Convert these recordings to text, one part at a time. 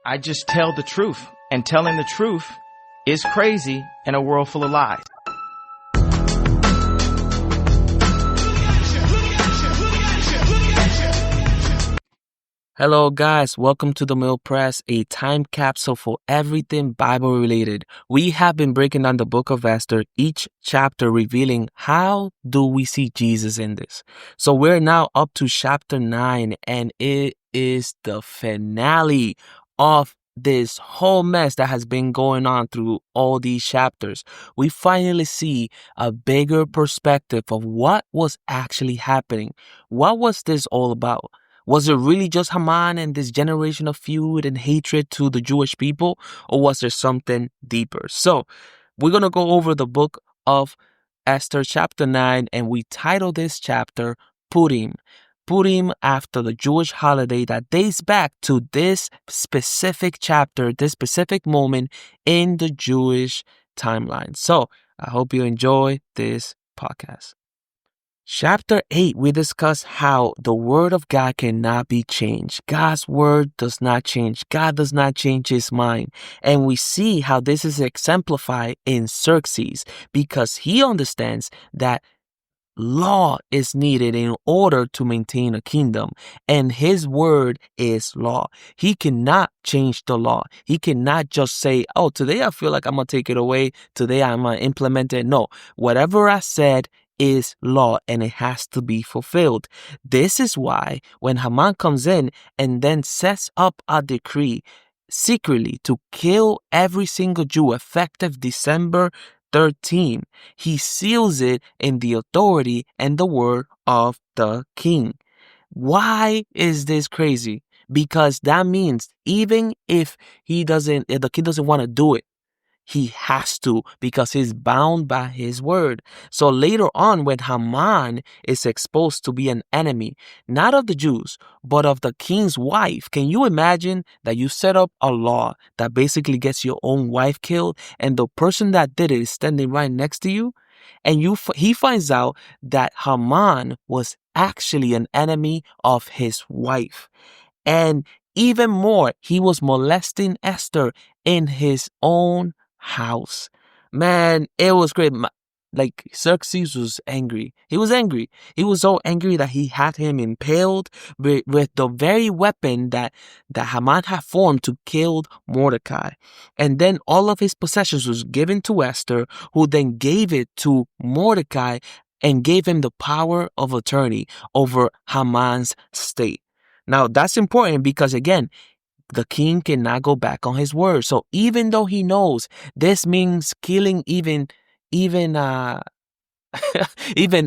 I just tell the truth, and telling the truth is crazy in a world full of lies. Hello guys, welcome to the Mill Press, a time capsule for everything Bible related. We have been breaking down the book of Esther, each chapter revealing how do we see Jesus in this. So we're now up to chapter 9 and it is the finale of this whole mess that has been going on through all these chapters. We finally see a bigger perspective of what was actually happening. What was this all about? Was it really just Haman and this generation of feud and hatred to the Jewish people, or was there something deeper? So we're going to go over the book of Esther chapter 9, and we title this chapter Purim. Purim, after the Jewish holiday that dates back to this specific chapter, this specific moment in the Jewish timeline. So I hope you enjoy this podcast. Chapter 8, we discuss how the word of God cannot be changed. God's word does not change. God does not change his mind. And we see how this is exemplified in Xerxes because he understands that law is needed in order to maintain a kingdom, and his word is law. He cannot change the law. He cannot just say, oh, today I feel like I'm going to take it away. Today I'm going to implement it. No, whatever I said is law and it has to be fulfilled. This is why when Haman comes in and then sets up a decree secretly to kill every single Jew effective December 13, he seals it in the authority and the word of the king. Why is this crazy? Because that means even if the king doesn't want to do it, he has to, because he's bound by his word. So later on, when Haman is exposed to be an enemy, not of the Jews, but of the king's wife, can you imagine that you set up a law that basically gets your own wife killed, and the person that did it is standing right next to you? And he finds out that Haman was actually an enemy of his wife. And even more, he was molesting Esther in his own house. Man, it was great. Like, Xerxes was angry. He was angry. He was so angry that he had him impaled with the very weapon that Haman had formed to kill Mordecai. And then all of his possessions was given to Esther, who then gave it to Mordecai and gave him the power of attorney over Haman's state. Now, that's important because, again, the king cannot go back on his word. So even though he knows this means killing even even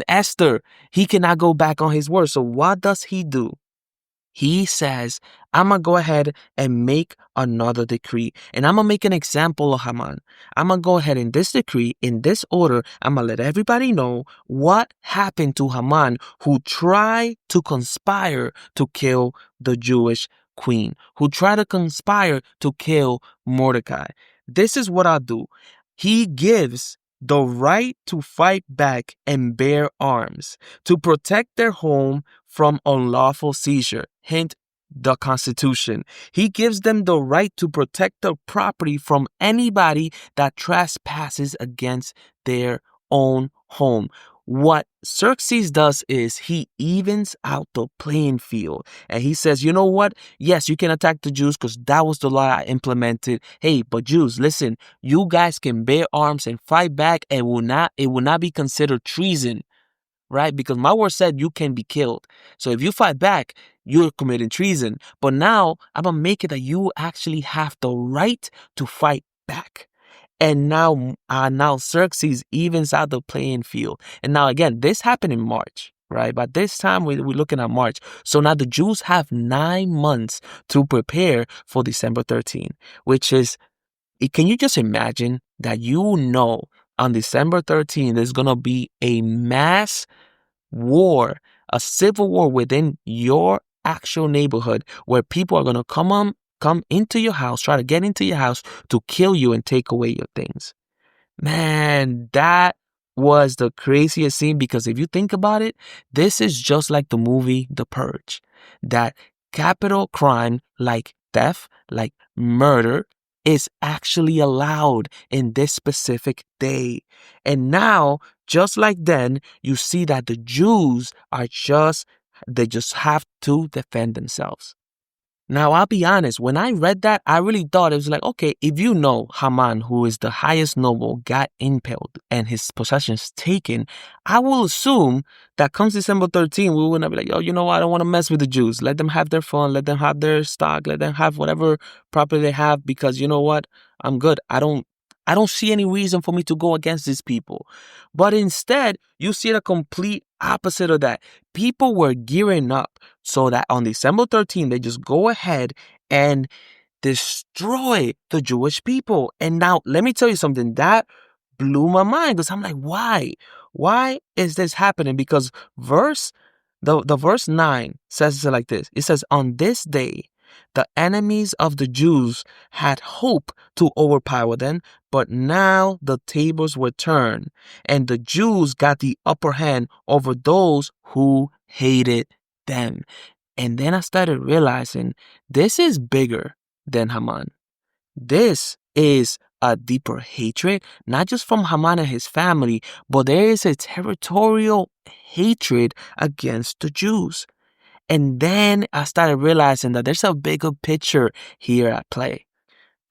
Esther, he cannot go back on his word. So what does he do? He says, I'm going to go ahead and make another decree. And I'm going to make an example of Haman. I'm going to go ahead in this decree, in this order. I'm going to let everybody know what happened to Haman, who tried to conspire to kill the Jewish queen, who tried to conspire to kill Mordecai. This is what I'll do. He gives the right to fight back and bear arms, to protect their home from unlawful seizure. Hint, the Constitution. He gives them the right to protect their property from anybody that trespasses against their own home. What Xerxes does is he evens out the playing field. And he says, you know what? Yes, you can attack the Jews because that was the law I implemented. Hey, but Jews, listen, you guys can bear arms and fight back, and it will not be considered treason, right? Because my word said you can be killed. So if you fight back, you're committing treason. But now I'm going to make it that you actually have the right to fight back. And now Xerxes evens out the playing field. And now, again, this happened in March, right? But this time we're looking at March. So now the Jews have 9 months to prepare for December 13, which is, can you just imagine that on December 13, there's going to be a mass war, a civil war within your actual neighborhood where people are going to come into your house, try to get into your house to kill you and take away your things. Man, that was the craziest scene, because if you think about it, this is just like the movie The Purge. That capital crime like theft, like murder is actually allowed in this specific day. And now, just like then, you see that the Jews they just have to defend themselves. Now, I'll be honest, when I read that, I really thought it was like, okay, if you know Haman, who is the highest noble, got impaled and his possessions taken, I will assume that comes December 13, we will not be like, oh, you know what, I don't want to mess with the Jews. Let them have their fun, let them have their stock, let them have whatever property they have, because you know what, I'm good. I don't see any reason for me to go against these people. But instead, you see the complete opposite of that. People were gearing up so that on December 13th, they just go ahead and destroy the Jewish people. And now, let me tell you something that blew my mind, because I'm like, why? Why is this happening? Because the verse 9 says it like this. It says, on this day, the enemies of the Jews had hope to overpower them, but now the tables were turned, and the Jews got the upper hand over those who hated them. And then I started realizing this is bigger than Haman. This is a deeper hatred, not just from Haman and his family, but there is a territorial hatred against the Jews. And then I started realizing that there's a bigger picture here at play.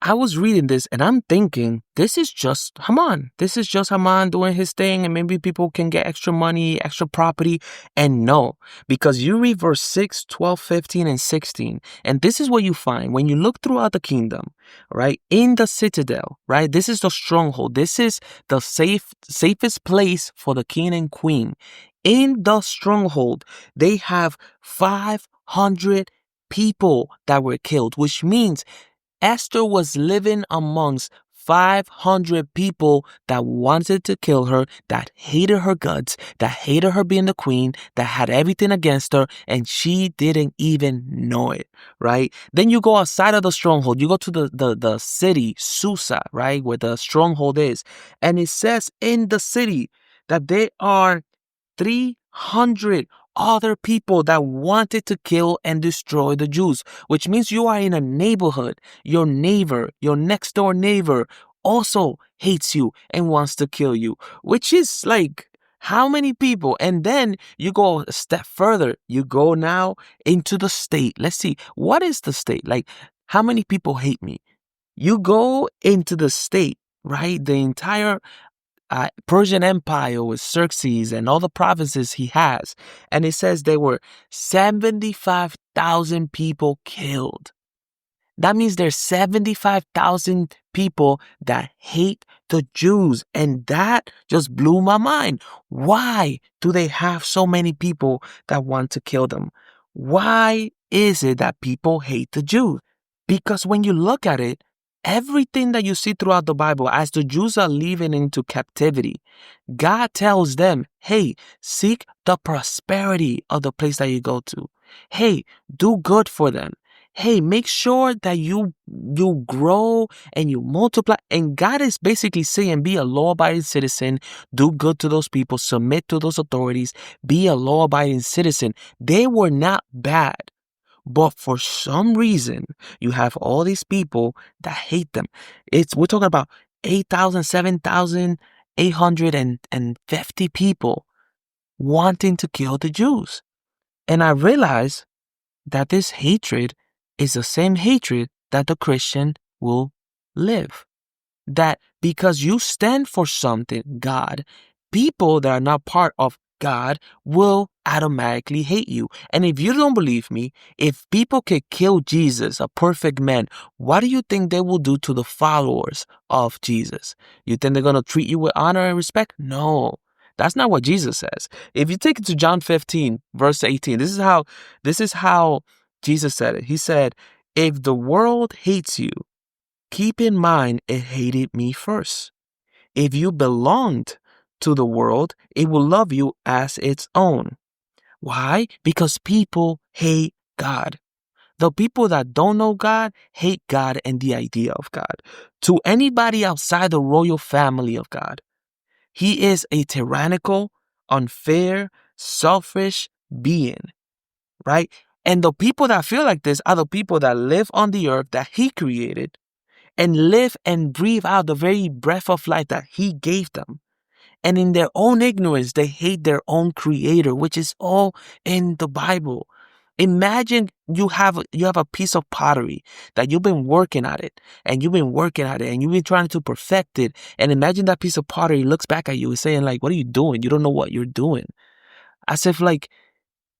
I was reading this and I'm thinking, this is just Haman. This is just Haman doing his thing, and maybe people can get extra money, extra property. And no, because you read verse 6, 12, 15, and 16. And this is what you find when you look throughout the kingdom, right? In the citadel, right? This is the stronghold. This is the safest place for the king and queen. In the stronghold, they have 500 people that were killed, which means Esther was living amongst 500 people that wanted to kill her, that hated her guts, that hated her being the queen, that had everything against her, and she didn't even know it, right? Then you go outside of the stronghold. You go to the city, Susa, right, where the stronghold is. And it says in the city that there are 300 other people that wanted to kill and destroy the Jews, which means you are in a neighborhood. Your neighbor, your next door neighbor also hates you and wants to kill you, which is like, how many people? And then you go a step further. You go now into the state. Let's see, what is the state? Like, how many people hate me? You go into the state, right? The entire Persian Empire with Xerxes and all the provinces he has. And it says there were 75,000 people killed. That means there's 75,000 people that hate the Jews. And that just blew my mind. Why do they have so many people that want to kill them? Why is it that people hate the Jews? Because when you look at it, everything that you see throughout the Bible, as the Jews are leaving into captivity, God tells them, hey, seek the prosperity of the place that you go to. Hey, do good for them. Hey, make sure that you grow and you multiply. And God is basically saying, be a law-abiding citizen, do good to those people, submit to those authorities, be a law-abiding citizen. They were not bad. But for some reason, you have all these people that hate them. We're talking about 8,000, 7,850 people wanting to kill the Jews. And I realized that this hatred is the same hatred that the Christian will live. That because you stand for something, God, people that are not part of God will automatically hate you. And if you don't believe me, if people could kill Jesus, a perfect man, what do you think they will do to the followers of Jesus? You think they're going to treat you with honor and respect? No, that's not what Jesus says. If you take it to John 15, verse 18, this is how Jesus said it. He said, if the world hates you, keep in mind it hated me first. If you belonged to the world, it will love you as its own. Why? Because people hate God. The people that don't know God hate God and the idea of God. To anybody outside the royal family of God, he is a tyrannical, unfair, selfish being, right? And the people that feel like this are the people that live on the earth that he created and live and breathe out the very breath of life that he gave them. And in their own ignorance, they hate their own creator, which is all in the Bible. Imagine you have a piece of pottery that you've been working at it and you've been working at it and you've been trying to perfect it. And imagine that piece of pottery looks back at you and saying like, what are you doing? You don't know what you're doing. As if like,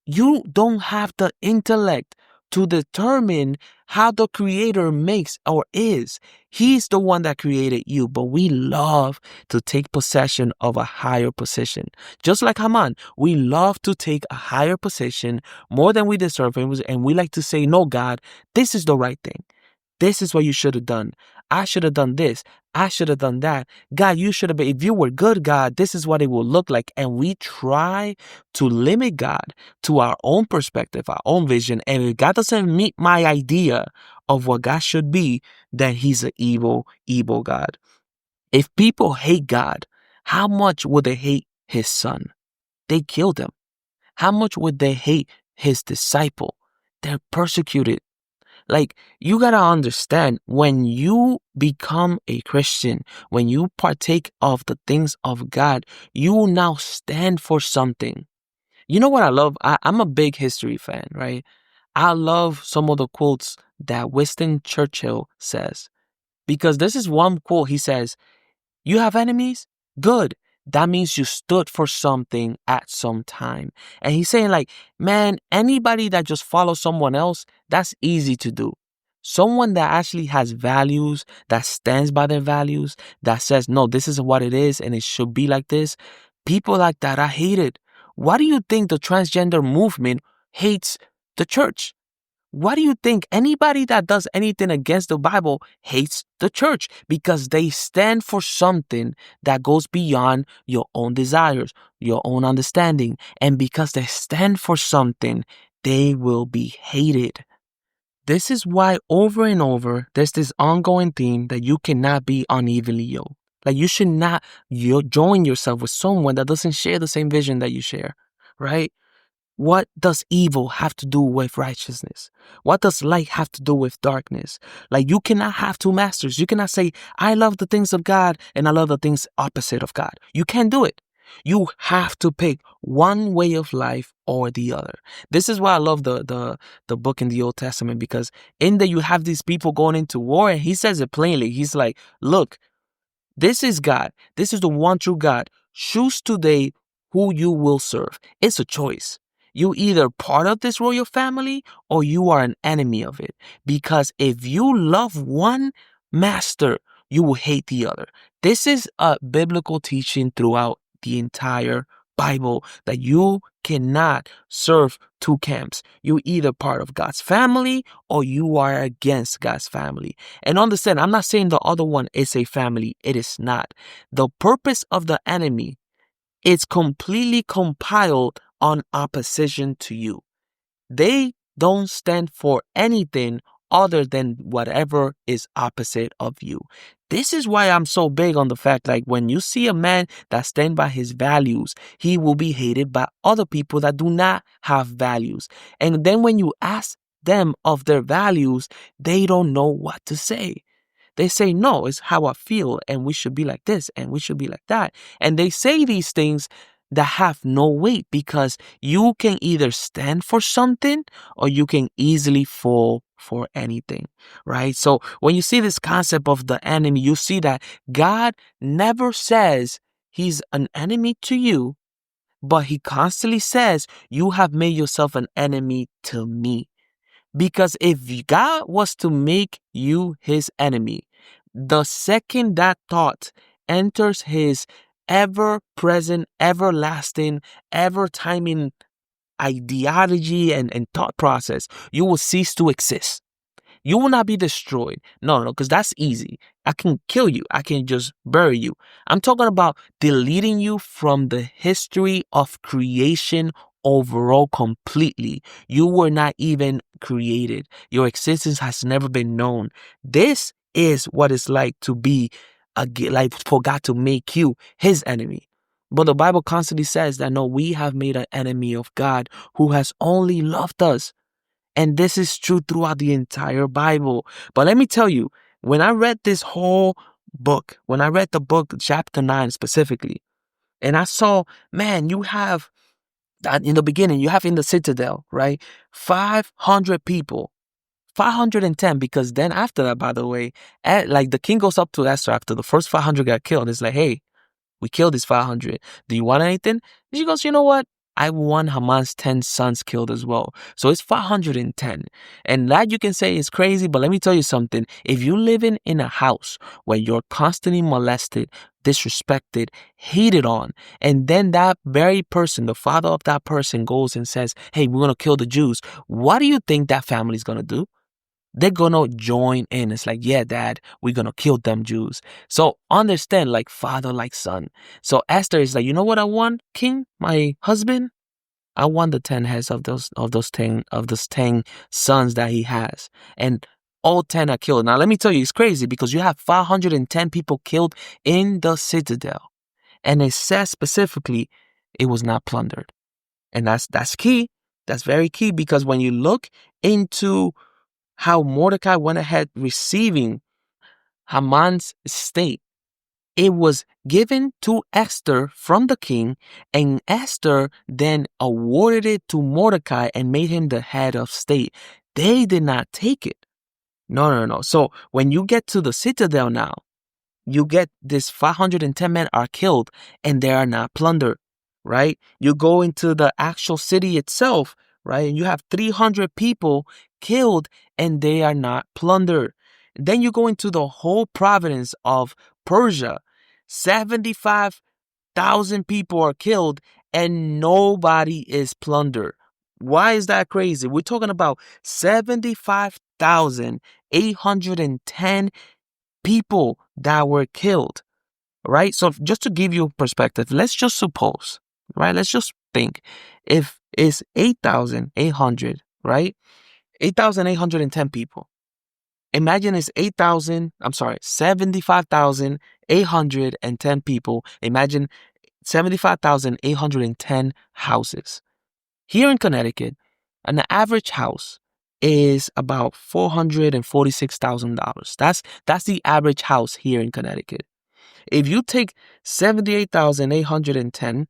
you don't have the intellect to determine how the creator makes or is. He's the one that created you, but we love to take possession of a higher position. Just like Haman, we love to take a higher position more than we deserve, and we like to say, no, God, this is the right thing. This is what you should have done. I should have done this. I should have done that. God, you should have been, if you were good, God, this is what it will look like. And we try to limit God to our own perspective, our own vision. And if God doesn't meet my idea of what God should be, then he's an evil, evil God. If people hate God, how much would they hate his son? They killed him. How much would they hate his disciple? They're persecuted. Like, you gotta understand, when you become a Christian, when you partake of the things of God, you will now stand for something. You know what I love? I'm a big history fan, right? I love some of the quotes that Winston Churchill says. Because this is one quote he says, you have enemies? Good. That means you stood for something at some time. And he's saying like, man, anybody that just follows someone else, that's easy to do. Someone that actually has values, that stands by their values, that says, no, this is what it is and it should be like this. People like that, I hate it. Why do you think the transgender movement hates the church? Why do you think anybody that does anything against the Bible hates the church? Because they stand for something that goes beyond your own desires, your own understanding. And because they stand for something, they will be hated. This is why over and over, there's this ongoing theme that you cannot be unevenly yoked. Like, you should not join yourself with someone that doesn't share the same vision that you share, right? What does evil have to do with righteousness? What does light have to do with darkness? Like, you cannot have two masters. You cannot say, I love the things of God and I love the things opposite of God. You can't do it. You have to pick one way of life or the other. This is why I love the book in the Old Testament, because in there you have these people going into war and he says it plainly. He's like, look, this is God. This is the one true God. Choose today who you will serve. It's a choice. You either part of this royal family or you are an enemy of it. Because if you love one master, you will hate the other. This is a biblical teaching throughout the entire Bible, that you cannot serve two camps. You're either part of God's family or you are against God's family. And understand, I'm not saying the other one is a family. It is not. The purpose of the enemy is completely compiled on opposition to you. They don't stand for anything other than whatever is opposite of you. This is why I'm so big on the fact, like, when you see a man that stands by his values, he will be hated by other people that do not have values. And then when you ask them of their values, they don't know what to say. They say, no, it's how I feel, and we should be like this, and we should be like that. And they say these things that have no weight, because you can either stand for something or you can easily fall for anything, right? So when you see this concept of the enemy, you see that God never says he's an enemy to you, but he constantly says you have made yourself an enemy to me. Because if God was to make you his enemy, the second that thought enters his ever-present, everlasting, ever-timing ideology and thought process, you will cease to exist. You will not be destroyed. No, because that's easy. I can kill you. I can just bury you. I'm talking about deleting you from the history of creation overall completely. You were not even created. Your existence has never been known. This is what it's like to be like for God to make you his enemy. But the Bible constantly says that no, we have made an enemy of God who has only loved us. And this is true throughout the entire Bible. But let me tell you, when I read this whole book, when I read the book, chapter 9 specifically, and I saw, man, you have that in the beginning, you have in the citadel, right? 500 people, 510, because then after that, by the way, like the king goes up to Esther after the first 500 got killed. It's like, hey, we killed these 500. Do you want anything? And she goes, you know what? I want Haman's 10 sons killed as well. So it's 510. And that you can say is crazy, but let me tell you something. If you live in a house where you're constantly molested, disrespected, hated on, and then that very person, the father of that person, goes and says, hey, we're going to kill the Jews, what do you think that family's going to do? They're gonna join in. It's like, yeah, dad, we're gonna kill them Jews. So understand, like father, like son. So Esther is like, you know what I want, king, my husband? I want the 10 heads of those 10 sons that he has. And all 10 are killed. Now let me tell you, it's crazy because you have 510 people killed in the citadel. And it says specifically it was not plundered. And that's key. That's very key, because when you look into how Mordecai went ahead receiving Haman's estate, it was given to Esther from the king, and Esther then awarded it to Mordecai and made him the head of state. They did not take it. No. So when you get to the citadel now, you get this 510 men are killed and they are not plundered, right? You go into the actual city itself, right? And you have 300 people killed and they are not plundered. Then you go into the whole province of Persia. 75,000 people are killed and nobody is plundered. Why is that crazy? We're talking about 75,810 people that were killed, right? So just to give you perspective, let's just suppose, right? Let's just think if it's 8,800, right? 8,810 people. Imagine it's 75,810 people. Imagine 75,810 houses. Here in Connecticut, an average house is about $446,000. That's the average house here in Connecticut. If you take 78,810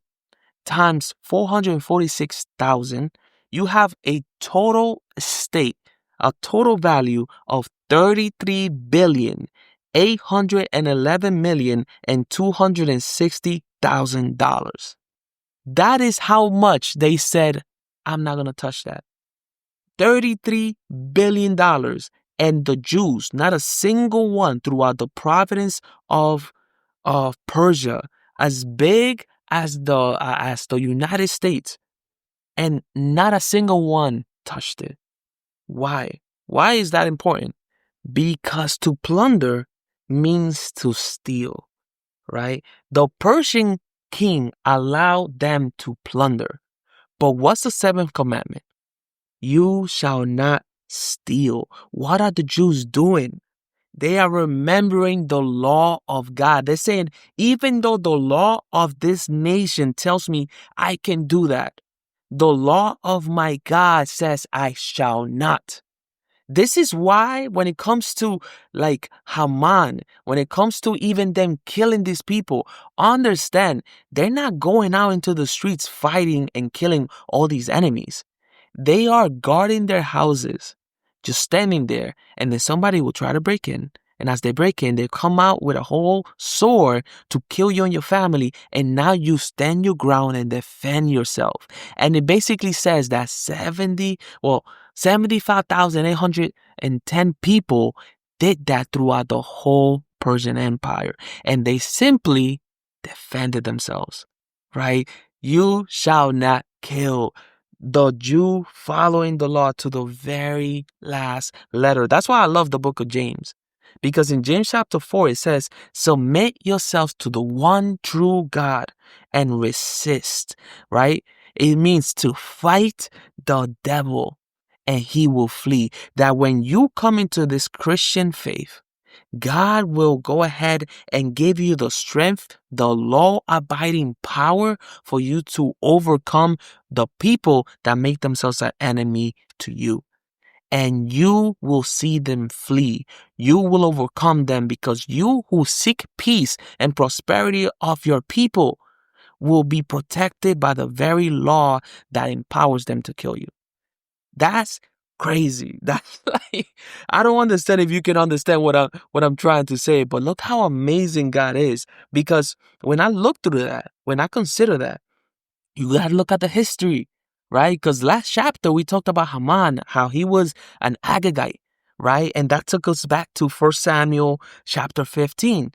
times 446,000, you have a total estate, a total value of $33,811,260,000. That is how much they said, I'm not going to touch that. $33 billion. And the Jews, not a single one throughout the province of Persia, as big as the United States, and not a single one touched it. Why? Why is that important? Because to plunder means to steal, right? The Persian king allowed them to plunder. But what's the seventh commandment? You shall not steal. What are the Jews doing? They are remembering the law of God. They're saying, even though the law of this nation tells me I can do that, the law of my God says I shall not. This is why when it comes to like Haman, when it comes to even them killing these people, understand they're not going out into the streets fighting and killing all these enemies. They are guarding their houses, just standing there, and then somebody will try to break in. And as they break in, they come out with a whole sword to kill you and your family. And now you stand your ground and defend yourself. And it basically says that 75,810 people did that throughout the whole Persian Empire. And they simply defended themselves, right? You shall not kill. The Jew following the law to the very last letter. That's why I love the book of James. Because in James chapter 4, it says, submit yourselves to the one true God and resist, right? It means to fight the devil and he will flee. That when you come into this Christian faith, God will go ahead and give you the strength, the law-abiding power for you to overcome the people that make themselves an enemy to you. and you will see them flee. You will overcome them, because you who seek peace and prosperity of your people will be protected by the very law that empowers them to kill you. That's crazy. That's like, I don't understand if you can understand what I'm trying to say, but look how amazing God is. Because when I look through that, when I consider that, you gotta look at the history, right? Because last chapter we talked about Haman, how he was an Agagite, right? And that took us back to 1 Samuel chapter 15.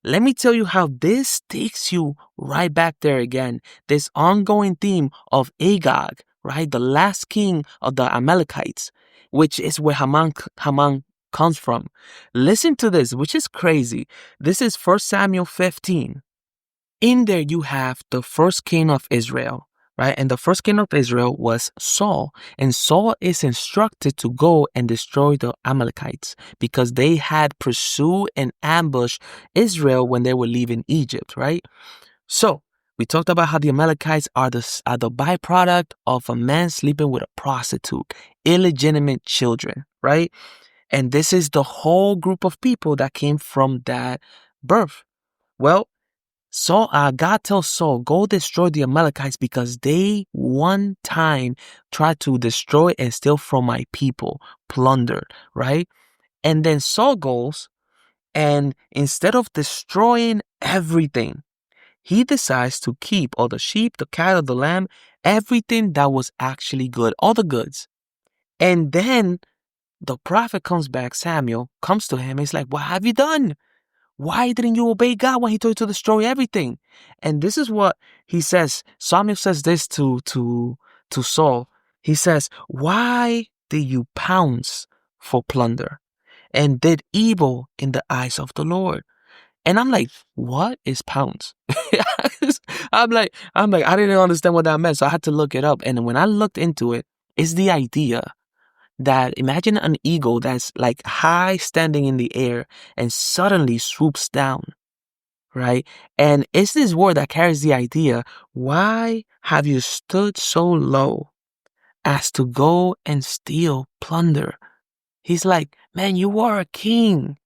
Let me tell you how this takes you right back there again. This ongoing theme of Agag, right? The last king of the Amalekites, which is where Haman comes from. Listen to this, which is crazy. This is 1 Samuel 15. In there you have the first king of Israel, right? And the first king of Israel was Saul. And Saul is instructed to go and destroy the Amalekites because they had pursued and ambushed Israel when they were leaving Egypt, right? So we talked about how the Amalekites are the byproduct of a man sleeping with a prostitute, illegitimate children, right? And this is the whole group of people that came from that birth. Well, God tells Saul, go destroy the Amalekites because they one time tried to destroy and steal from my people, plundered, right? And then Saul goes, and instead of destroying everything, he decides to keep all the sheep, the cattle, the lamb, everything that was actually good, all the goods. And then the prophet comes back, Samuel, comes to him, and he's like, what have you done? Why didn't you obey God when he told you to destroy everything? And this is what he says. Samuel says this to Saul. He says, why did you pounce for plunder and did evil in the eyes of the Lord? And I'm like, what is pounce? I'm like, I didn't understand what that meant. So I had to look it up. And when I looked into it, it's the idea that imagine an eagle that's like high standing in the air and suddenly swoops down, right? And it's this word that carries the idea, why have you stood so low as to go and steal plunder? He's like, man, you are a king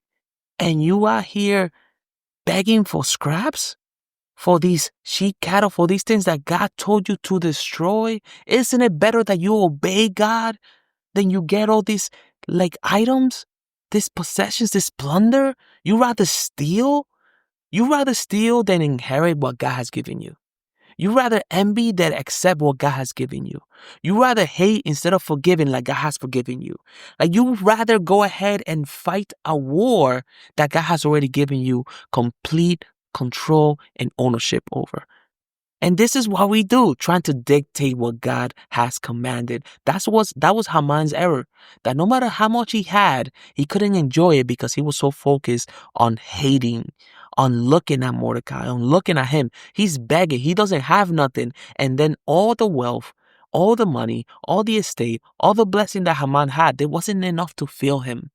and you are here begging for scraps? For these sheep, cattle, for these things that God told you to destroy? Isn't it better that you obey God? Then you get all these like items, these possessions, this plunder. You rather steal? You rather steal than inherit what God has given you. You rather envy than accept what God has given you. You rather hate instead of forgiving like God has forgiven you. Like you rather go ahead and fight a war that God has already given you complete control and ownership over. And this is what we do, trying to dictate what God has commanded. That was Haman's error. That no matter how much he had, he couldn't enjoy it because he was so focused on hating, on looking at Mordecai, on looking at him. He's begging. He doesn't have nothing. And then all the wealth, all the money, all the estate, all the blessing that Haman had, there wasn't enough to fill him.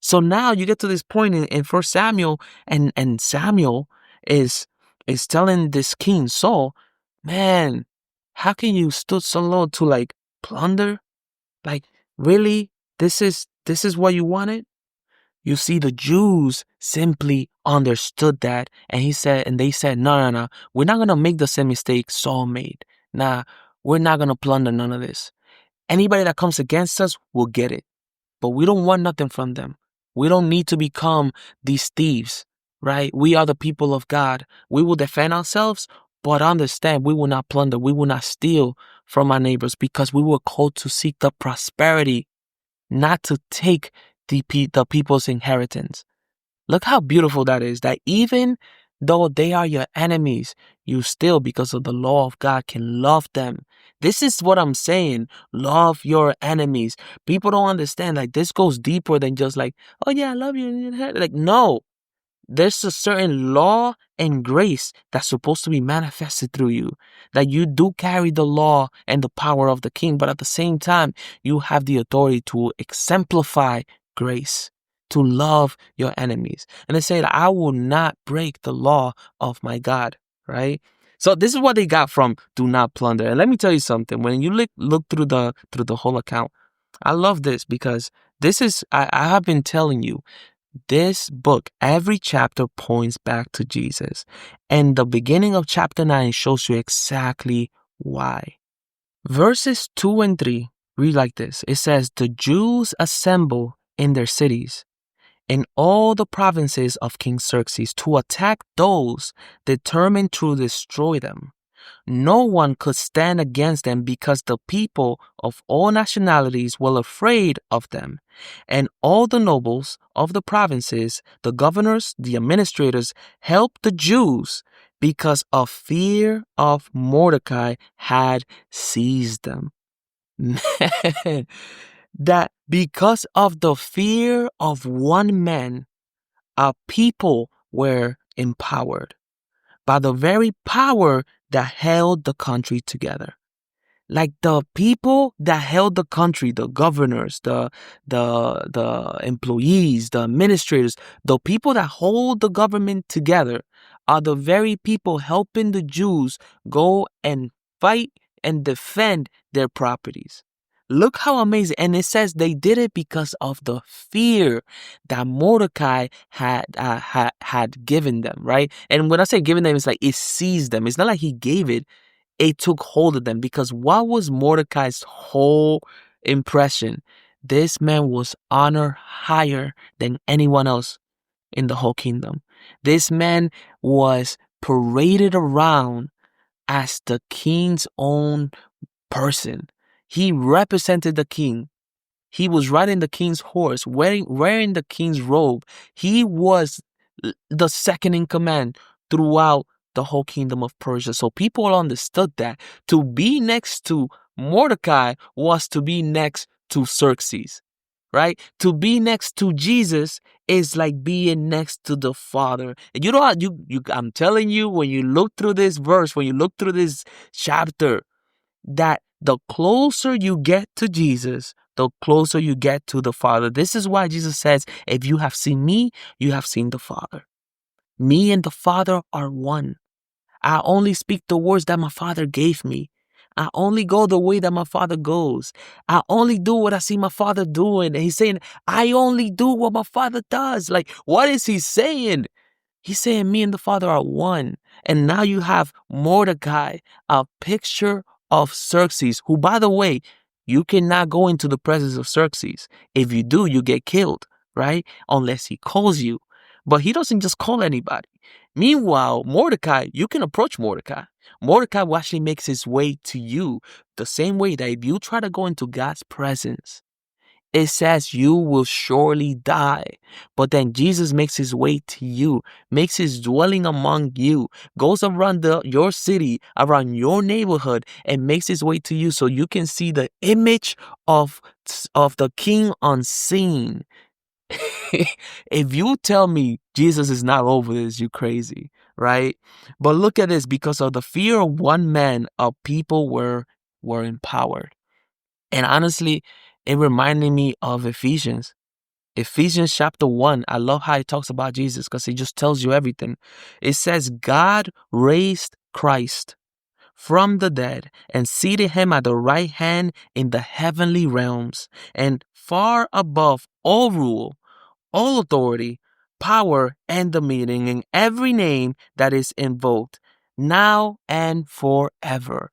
So now you get to this point in 1 Samuel, and Samuel is telling this king Saul, man, how can you stood so low to like plunder? Like, really? This is what you wanted? You see, the Jews simply understood that, and they said, no, we're not gonna make the same mistake Saul made. Nah, we're not gonna plunder none of this. Anybody that comes against us will get it. But we don't want nothing from them. We don't need to become these thieves, right? We are the people of God. We will defend ourselves, but understand we will not plunder. We will not steal from our neighbors because we were called to seek the prosperity, not to take the people's inheritance. Look how beautiful that is, that even though they are your enemies, you still, because of the law of God, can love them. This is what I'm saying. Love your enemies. People don't understand. Like, this goes deeper than just like, oh yeah, I love you. Like, no. There's a certain law and grace that's supposed to be manifested through you. That you do carry the law and the power of the king, but at the same time, you have the authority to exemplify grace, to love your enemies. And they say that I will not break the law of my God, right? So this is what they got from do not plunder. And let me tell you something. When you look through the whole account, I love this because I have been telling you, this book, every chapter points back to Jesus. And the beginning of chapter 9 shows you exactly why. Verses 2 and 3 read like this. It says, the Jews assemble in their cities in all the provinces of King Xerxes to attack those determined to destroy them. No one could stand against them because the people of all nationalities were afraid of them. And all the nobles of the provinces, the governors, the administrators, helped the Jews because of fear of Mordecai had seized them. That because of the fear of one man, a people were empowered by the very power that held the country together. Like the people that held the country, the governors, the employees, the administrators, the people that hold the government together are the very people helping the Jews go and fight and defend their properties. Look how amazing. And it says they did it because of the fear that Mordecai had given them, right? And when I say given them, it's like it seized them. It's not like he gave it. It took hold of them, because what was Mordecai's whole impression? This man was honored higher than anyone else in the whole kingdom. This man was paraded around as the king's own person. He represented the king. He was riding the king's horse, wearing the king's robe. He was the second in command throughout the whole kingdom of Persia. So people understood that to be next to Mordecai was to be next to Xerxes, right? To be next to Jesus is like being next to the Father. And you know what? I'm telling you, when you look through this verse, when you look through this chapter, that the closer you get to Jesus, the closer you get to the Father. This is why Jesus says, if you have seen me, you have seen the Father. Me and the Father are one. I only speak the words that my Father gave me. I only go the way that my Father goes. I only do what I see my Father doing. And he's saying, I only do what my Father does. Like, what is he saying? He's saying me and the Father are one. And now you have Mordecai, a picture of Xerxes, who, by the way, you cannot go into the presence of Xerxes. If you do, you get killed, right? Unless he calls you. But he doesn't just call anybody. Meanwhile, Mordecai, you can approach Mordecai. Mordecai actually makes his way to you the same way that if you try to go into God's presence, it says you will surely die. But then Jesus makes his way to you, makes his dwelling among you, goes around your city, around your neighborhood, and makes his way to you so you can see the image of the King unseen. If you tell me Jesus is not over this, you're crazy, right? But look at this. Because of the fear of one man, people were empowered. And honestly, it reminded me of Ephesians. Ephesians chapter 1. I love how it talks about Jesus because it just tells you everything. It says, God raised Christ from the dead and seated him at the right hand in the heavenly realms and far above all rule, all authority, power, and dominion in every name that is invoked, now and forever.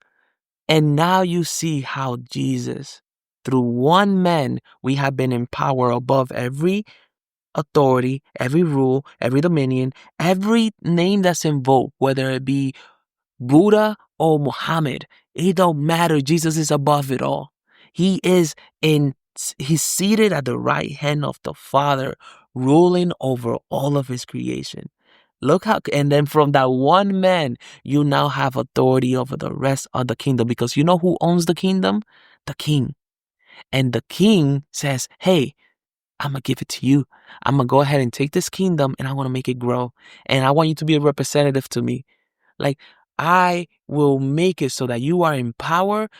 And now you see how Jesus, through one man, we have been empowered above every authority, every rule, every dominion, every name that's invoked, whether it be Buddha or Muhammad. It don't matter. Jesus is above it all. He's seated at the right hand of the Father, ruling over all of his creation. Look how, and then from that one man, you now have authority over the rest of the kingdom, because you know who owns the kingdom? The king. And the king says, hey, I'm going to give it to you. I'm going to go ahead and take this kingdom and I want to make it grow. And I want you to be a representative to me. Like, I will make it so that you are empowered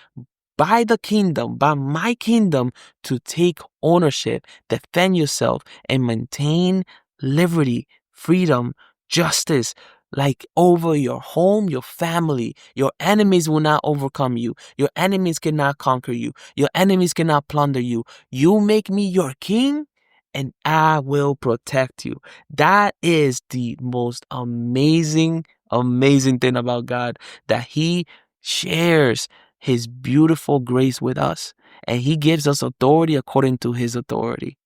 by the kingdom, by my kingdom, to take ownership, defend yourself, and maintain liberty, freedom, justice, like over your home, your family. Your enemies will not overcome you. Your enemies cannot conquer you. Your enemies cannot plunder you. You make me your king, and I will protect you. That is the most amazing, amazing thing about God, that he shares his beautiful grace with us, and he gives us authority according to his authority.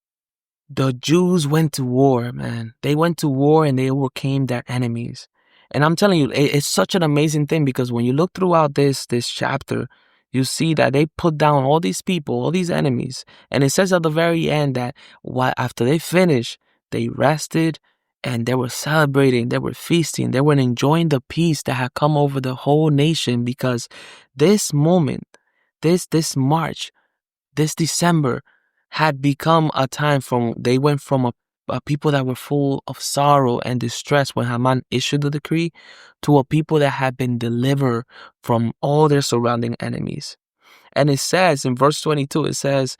The Jews went to war, man. They went to war and they overcame their enemies. And I'm telling you, it's such an amazing thing, because when you look throughout this chapter, you see that they put down all these people, all these enemies. And it says at the very end that after they finished, they rested and they were celebrating, they were feasting, they were enjoying the peace that had come over the whole nation, because this moment, this March, this December had become a time they went from a people that were full of sorrow and distress when Haman issued the decree, to a people that had been delivered from all their surrounding enemies. And it says in verse 22, it says,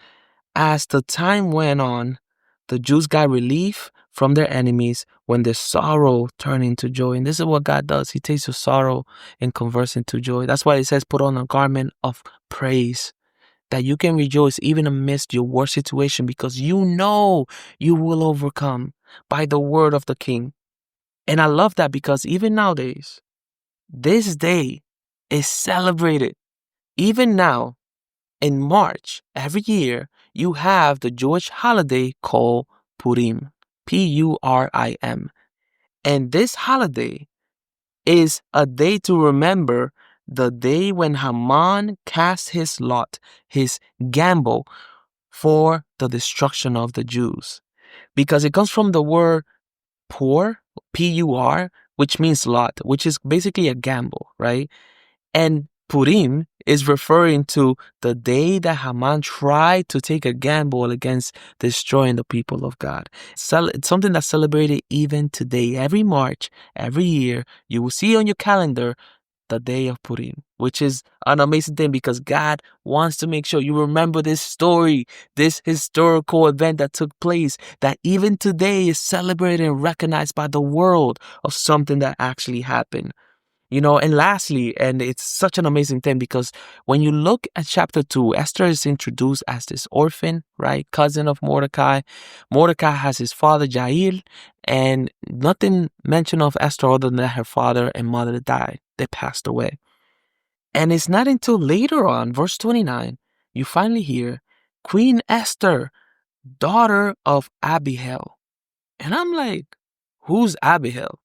as the time went on, the Jews got relief from their enemies when their sorrow turned into joy. And this is what God does. He takes your sorrow and converts into joy. That's why it says, put on a garment of praise, that you can rejoice even amidst your worst situation, because you know you will overcome by the word of the king. And I love that, because even nowadays, this day is celebrated. Even now, in March, every year, you have the Jewish holiday called Purim, Purim. And this holiday is a day to remember the day when Haman cast his lot, his gamble, for the destruction of the Jews. Because it comes from the word pur, P-U-R, which means lot, which is basically a gamble, right? And Purim is referring to the day that Haman tried to take a gamble against destroying the people of God. It's something that's celebrated even today. Every March, every year, you will see on your calendar the day of Purim, which is an amazing thing, because God wants to make sure you remember this story, this historical event that took place, that even today is celebrated and recognized by the world of something that actually happened. And lastly, and it's such an amazing thing, because when you look at chapter 2, Esther is introduced as this orphan, right? Cousin of Mordecai. Mordecai has his father, Jair, and nothing mentioned of Esther other than that her father and mother died. They passed away. And it's not until later on, verse 29, you finally hear Queen Esther, daughter of Abihail. And I'm like, who's Abihail?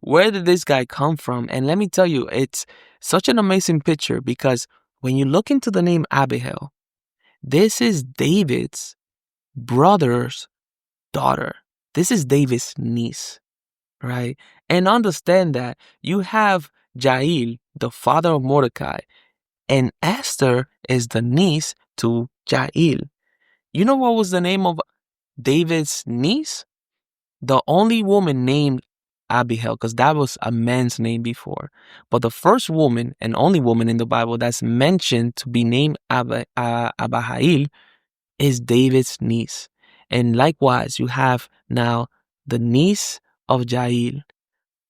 Where did this guy come from? And let me tell you, it's such an amazing picture, because when you look into the name Abihail, this is David's brother's daughter. This is David's niece, right? And understand that you have Jael, the father of Mordecai, and Esther is the niece to Jael. You know what was the name of David's niece? The only woman named Abihail, because that was a man's name before. But the first woman and only woman in the Bible that's mentioned to be named Abihail is David's niece. And likewise, you have now the niece of Jael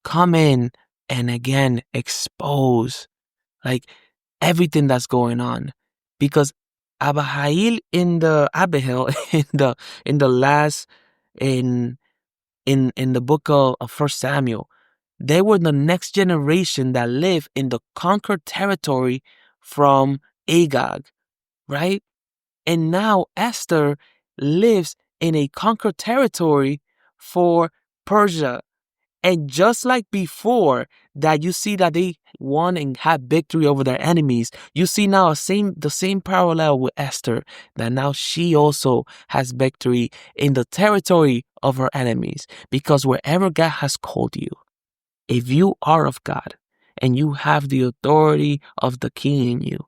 come in and again expose like everything that's going on. Because Abihail Abihail in the last in the book of 1 Samuel, they were the next generation that lived in the conquered territory from Agag, right? And now Esther lives in a conquered territory for Persia. And just like before, that you see that they won and had victory over their enemies, you see now the same parallel with Esther, that now she also has victory in the territory of her enemies. Because wherever God has called you, if you are of God and you have the authority of the King in you,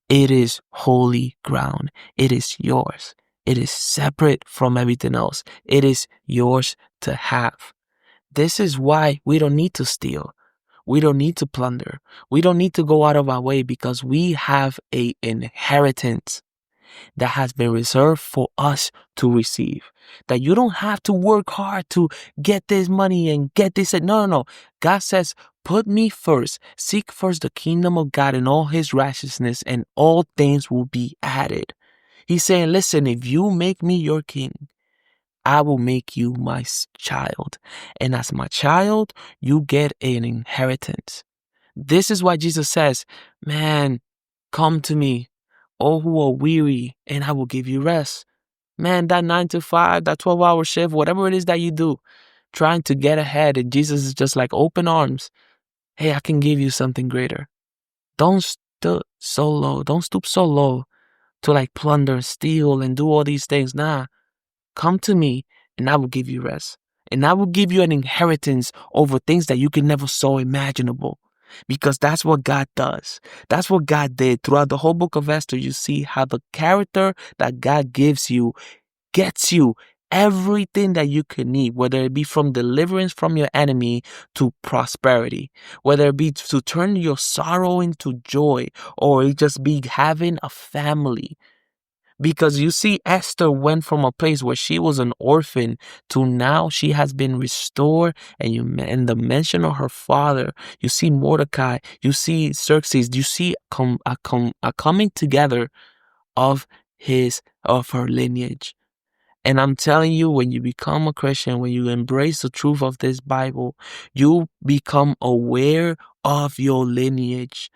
it is holy ground. It is yours. It is separate from everything else. It is yours to have. This is why we don't need to steal. We don't need to plunder. We don't need to go out of our way, because we have an inheritance. that has been reserved for us to receive. That you don't have to work hard to get this money and get this. No, no, no. God says, put me first. Seek first the kingdom of God and all his righteousness, and all things will be added. He's saying, listen, if you make me your king, I will make you my child. And as my child, you get an inheritance. This is why Jesus says, man, come to me, all who are weary, and I will give you rest. Man, that 9 to 5, that 12-hour shift, whatever it is that you do, trying to get ahead, and Jesus is just like open arms. Hey, I can give you something greater. Don't stoop so low. Don't stoop so low to like plunder, steal, and do all these things. Nah. Come to me, and I will give you rest. And I will give you an inheritance over things that you can never saw imaginable. Because that's what God does. That's what God did. Throughout the whole book of Esther, you see how the character that God gives you gets you everything that you could need, whether it be from deliverance from your enemy to prosperity, whether it be to turn your sorrow into joy, or it just be having a family. Because you see, Esther went from a place where she was an orphan to now she has been restored. And the mention of her father, you see Mordecai, you see Xerxes, you see a coming together of her lineage. And I'm telling you, when you become a Christian, when you embrace the truth of this Bible, you become aware of your lineage.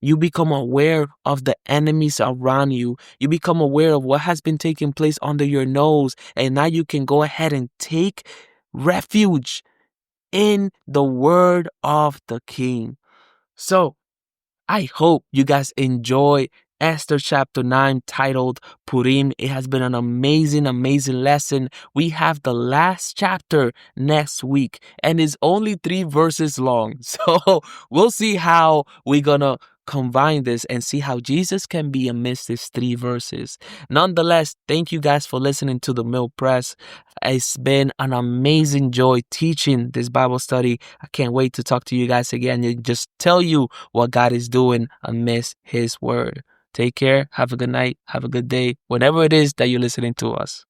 You become aware of the enemies around you. You become aware of what has been taking place under your nose. And now you can go ahead and take refuge in the word of the King. So I hope you guys enjoy Esther chapter 9 titled Purim. It has been an amazing, amazing lesson. We have the last chapter next week, and it's only 3 verses long. So we'll see how we're gonna combine this and see how Jesus can be amidst these 3 verses. Nonetheless, thank you guys for listening to the Mill Press. It's been an amazing joy teaching this Bible study. I can't wait to talk to you guys again and just tell you what God is doing amidst his word. Take care. Have a good night. Have a good day. Whatever it is that you're listening to us.